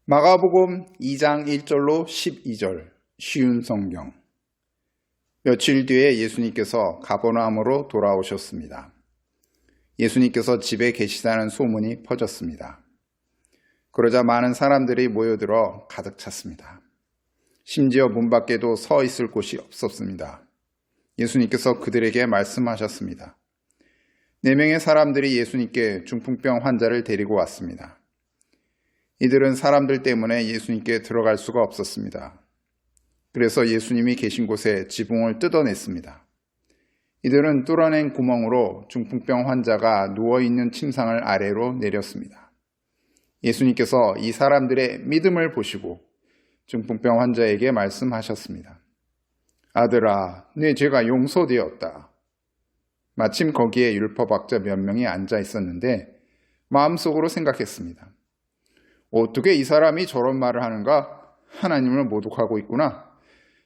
마가복음 2장 1절로 12절 쉬운 성경. 며칠 뒤에 예수님께서 가버나움으로 돌아오셨습니다. 예수님께서 집에 계시다는 소문이 퍼졌습니다. 그러자 많은 사람들이 모여들어 가득 찼습니다. 심지어 문 밖에도 서 있을 곳이 없었습니다. 예수님께서 그들에게 말씀하셨습니다. 4명의 사람들이 예수님께 중풍병 환자를 데리고 왔습니다. 이들은 사람들 때문에 예수님께 들어갈 수가 없었습니다. 그래서 예수님이 계신 곳에 지붕을 뜯어냈습니다. 이들은 뚫어낸 구멍으로 중풍병 환자가 누워있는 침상을 아래로 내렸습니다. 예수님께서 이 사람들의 믿음을 보시고 중풍병 환자에게 말씀하셨습니다. 아들아, 네 죄가 용서되었다. 마침 거기에 율법학자 몇 명이 앉아 있었는데 마음속으로 생각했습니다. 어떻게 이 사람이 저런 말을 하는가? 하나님을 모독하고 있구나.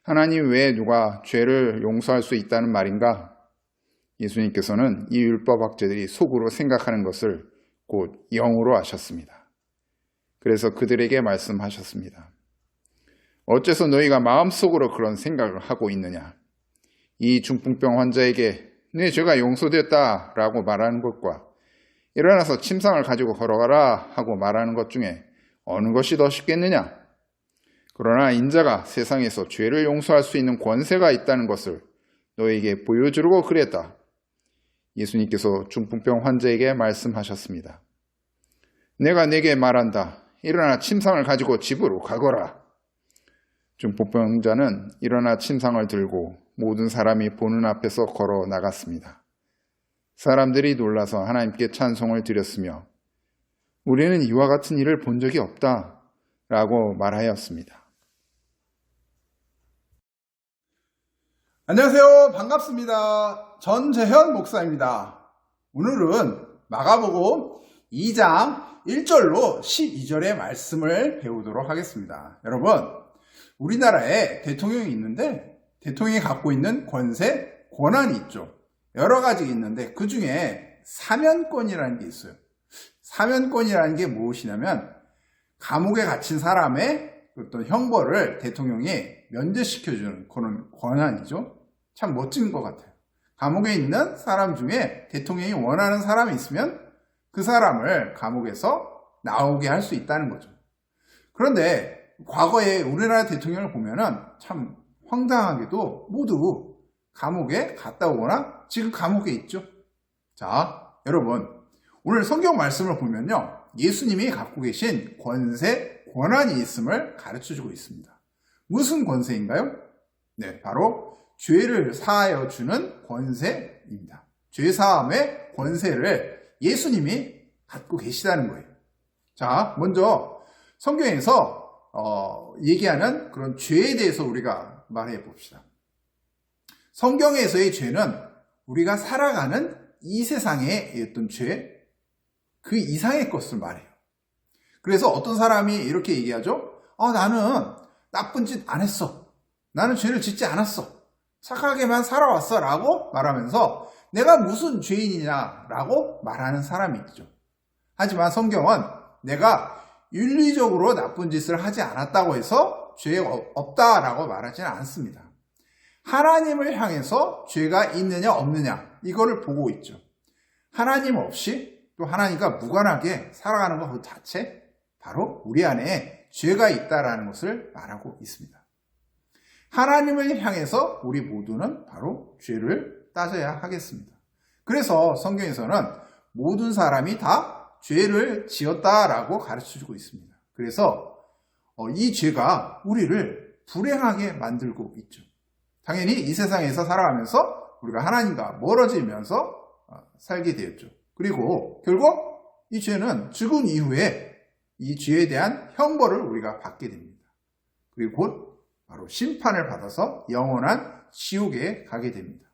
하나님 외에 누가 죄를 용서할 수 있다는 말인가? 예수님께서는 이 율법학자들이 속으로 생각하는 것을 곧 영으로 아셨습니다. 그래서 그들에게 말씀하셨습니다. 어째서 너희가 마음속으로 그런 생각을 하고 있느냐? 이 중풍병 환자에게 네 죄가 용서됐다라고 말하는 것과 일어나서 침상을 가지고 걸어가라 하고 말하는 것 중에 어느 것이 더 쉽겠느냐? 그러나 인자가 세상에서 죄를 용서할 수 있는 권세가 있다는 것을 너에게 보여주려고 그랬다. 예수님께서 중풍병 환자에게 말씀하셨습니다. 내가 네게 말한다. 일어나 침상을 가지고 집으로 가거라. 중풍병자는 일어나 침상을 들고 모든 사람이 보는 앞에서 걸어 나갔습니다. 사람들이 놀라서 하나님께 찬송을 드렸으며 우리는 이와 같은 일을 본 적이 없다 라고 말하였습니다. 안녕하세요. 반갑습니다. 전재현 목사입니다. 오늘은 마가복음 2장 1절로 12절의 말씀을 배우도록 하겠습니다. 여러분, 우리나라에 대통령이 있는데 대통령이 갖고 있는 권세, 권한이 있죠. 여러 가지 있는데 그 중에 사면권이라는 게 있어요. 사면권이라는 게 무엇이냐면 감옥에 갇힌 사람의 어떤 형벌을 대통령이 면제시켜주는 그런 권한이죠. 참 멋진 것 같아요. 감옥에 있는 사람 중에 대통령이 원하는 사람이 있으면 그 사람을 감옥에서 나오게 할 수 있다는 거죠. 그런데 과거에 우리나라 대통령을 보면은 참 황당하게도 모두 감옥에 갔다 오거나 지금 감옥에 있죠. 자, 여러분, 오늘 성경 말씀을 보면요, 예수님이 갖고 계신 권세, 권한이 있음을 가르쳐주고 있습니다. 무슨 권세인가요? 네, 바로 죄를 사하여 주는 권세입니다. 죄사함의 권세를 예수님이 갖고 계시다는 거예요. 자, 먼저 성경에서 얘기하는 그런 죄에 대해서 우리가 말해 봅시다. 성경에서의 죄는 우리가 살아가는 이 세상의 어떤 죄, 그 이상의 것을 말해요. 그래서 어떤 사람이 이렇게 얘기하죠. 나는 나쁜 짓 안 했어. 나는 죄를 짓지 않았어. 착하게만 살아왔어 라고 말하면서 내가 무슨 죄인이냐 라고 말하는 사람이 있죠. 하지만 성경은 내가 윤리적으로 나쁜 짓을 하지 않았다고 해서 죄 없다라고 말하지는 않습니다. 하나님을 향해서 죄가 있느냐 없느냐 이거를 보고 있죠. 하나님 없이 또 하나님과 무관하게 살아가는 것 그 자체 바로 우리 안에 죄가 있다라는 것을 말하고 있습니다. 하나님을 향해서 우리 모두는 바로 죄를 따져야 하겠습니다. 그래서 성경에서는 모든 사람이 다 죄를 지었다라고 가르쳐주고 있습니다. 그래서 이 죄가 우리를 불행하게 만들고 있죠. 당연히 이 세상에서 살아가면서 우리가 하나님과 멀어지면서 살게 되었죠. 그리고 결국 이 죄는 죽은 이후에 이 죄에 대한 형벌을 우리가 받게 됩니다. 그리고 곧 바로 심판을 받아서 영원한 지옥에 가게 됩니다.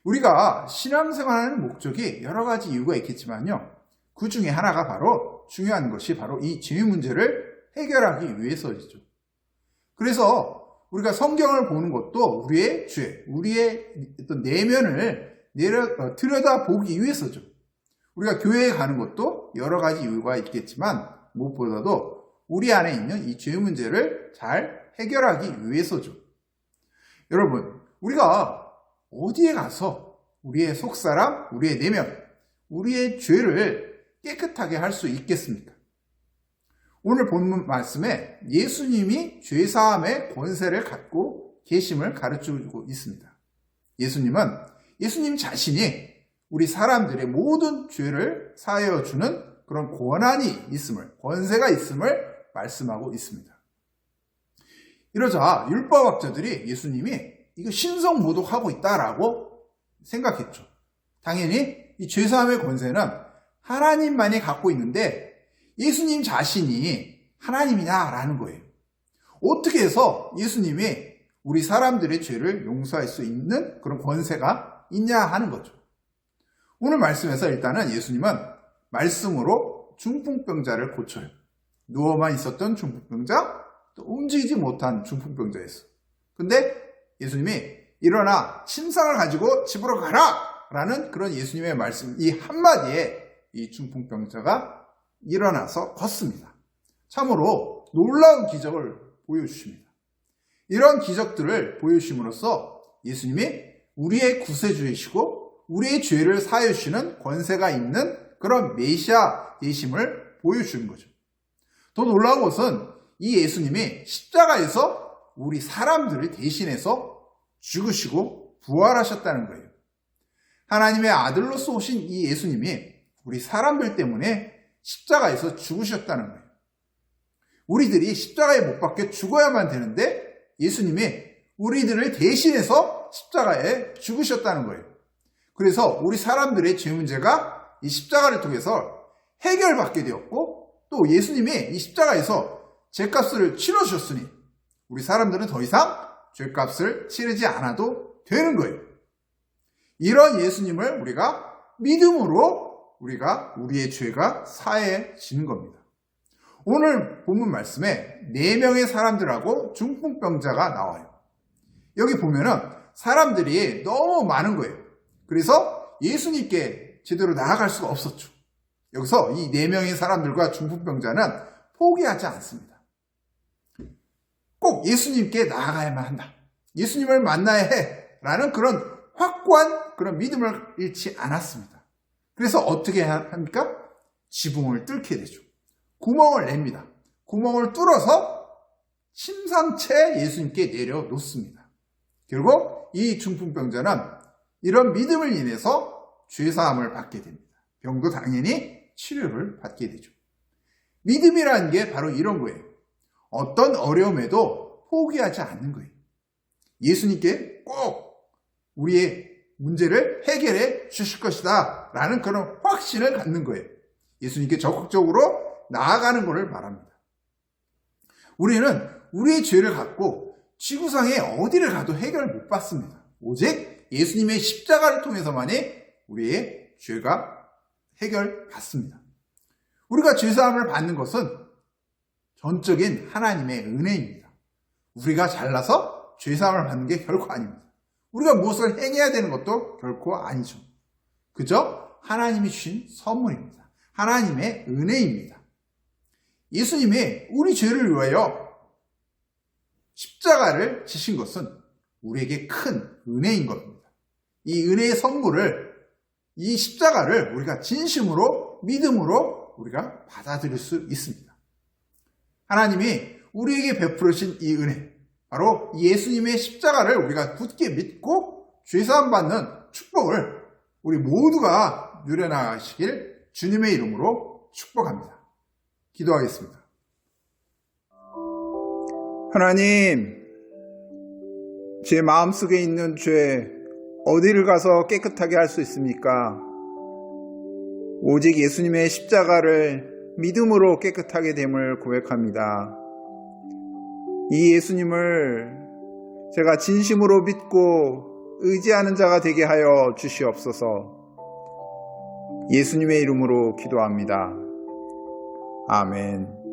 우리가 신앙생활하는 목적이 여러 가지 이유가 있겠지만요. 그 중에 하나가 바로 중요한 것이 바로 이 죄 문제를 해결하기 위해서이죠. 그래서 우리가 성경을 보는 것도 우리의 죄, 우리의 어떤 내면을 들여다보기 위해서죠. 우리가 교회에 가는 것도 여러 가지 이유가 있겠지만 무엇보다도 우리 안에 있는 이 죄 문제를 잘 해결하기 위해서죠. 여러분, 우리가 어디에 가서 우리의 속사람, 우리의 내면, 우리의 죄를 깨끗하게 할 수 있겠습니까? 오늘 본문 말씀에 예수님이 죄사함의 권세를 갖고 계심을 가르쳐주고 있습니다. 예수님 자신이 우리 사람들의 모든 죄를 사하여 주는 그런 권한이 있음을, 권세가 있음을 말씀하고 있습니다. 이러자 율법학자들이 예수님이 이거 신성모독하고 있다라고 생각했죠. 당연히 이 죄사함의 권세는 하나님만이 갖고 있는데 예수님 자신이 하나님이냐라는 거예요. 어떻게 해서 예수님이 우리 사람들의 죄를 용서할 수 있는 그런 권세가 있냐 하는 거죠. 오늘 말씀에서 일단은 예수님은 말씀으로 중풍병자를 고쳐요. 누워만 있었던 중풍병자, 또 움직이지 못한 중풍병자였어. 근데 예수님이 일어나 침상을 가지고 집으로 가라! 라는 그런 예수님의 말씀, 이 한마디에 이 중풍병자가 일어나서 걷습니다. 참으로 놀라운 기적을 보여주십니다. 이런 기적들을 보여주심으로써 예수님이 우리의 구세주이시고 우리의 죄를 사하여 주시는 권세가 있는 그런 메시아 예심을 보여주는 거죠. 더 놀라운 것은 이 예수님이 십자가에서 우리 사람들을 대신해서 죽으시고 부활하셨다는 거예요. 하나님의 아들로서 오신 이 예수님이 우리 사람들 때문에 십자가에서 죽으셨다는 거예요. 우리들이 십자가에 못 박혀 죽어야만 되는데 예수님이 우리들을 대신해서 십자가에 죽으셨다는 거예요. 그래서 우리 사람들의 죄 문제가 이 십자가를 통해서 해결받게 되었고 또 예수님이 이 십자가에서 죄값을 치러주셨으니 우리 사람들은 더 이상 죄값을 치르지 않아도 되는 거예요. 이런 예수님을 우리가 믿음으로 우리가 우리의 죄가 사해지는 겁니다. 오늘 본문 말씀에 4명의 사람들하고 중풍병자가 나와요. 여기 보면은 사람들이 너무 많은 거예요. 그래서 예수님께 제대로 나아갈 수가 없었죠. 여기서 이 4명의 사람들과 중풍병자는 포기하지 않습니다. 꼭 예수님께 나아가야만 한다. 예수님을 만나야 해. 라는 그런 확고한 그런 믿음을 잃지 않았습니다. 그래서 어떻게 합니까? 지붕을 뚫게 되죠. 구멍을 냅니다. 구멍을 뚫어서 침상채 예수님께 내려놓습니다. 결국 이 중풍병자는 이런 믿음을 인해서 죄사함을 받게 됩니다. 병도 당연히 치료를 받게 되죠. 믿음이라는 게 바로 이런 거예요. 어떤 어려움에도 포기하지 않는 거예요. 예수님께 꼭 우리의 문제를 해결해 주실 것이다 라는 그런 확신을 갖는 거예요. 예수님께 적극적으로 나아가는 것을 말합니다. 우리는 우리의 죄를 갖고 지구상에 어디를 가도 해결을 못 받습니다. 오직 예수님의 십자가를 통해서만이 우리의 죄가 해결받습니다. 우리가 죄사함을 받는 것은 전적인 하나님의 은혜입니다. 우리가 잘나서 죄사함을 받는 게 결코 아닙니다. 우리가 무엇을 행해야 되는 것도 결코 아니죠. 그저 하나님이 주신 선물입니다. 하나님의 은혜입니다. 예수님이 우리 죄를 위하여 십자가를 지신 것은 우리에게 큰 은혜인 겁니다. 이 은혜의 선물을, 이 십자가를 우리가 진심으로 믿음으로 우리가 받아들일 수 있습니다. 하나님이 우리에게 베풀으신 이 은혜, 바로 예수님의 십자가를 우리가 굳게 믿고 죄사함 받는 축복을 우리 모두가 누려나가시길 주님의 이름으로 축복합니다. 기도하겠습니다. 하나님, 제 마음속에 있는 죄 어디를 가서 깨끗하게 할 수 있습니까? 오직 예수님의 십자가를 믿음으로 깨끗하게 됨을 고백합니다. 이 예수님을 제가 진심으로 믿고 의지하는 자가 되게 하여 주시옵소서. 예수님의 이름으로 기도합니다. 아멘.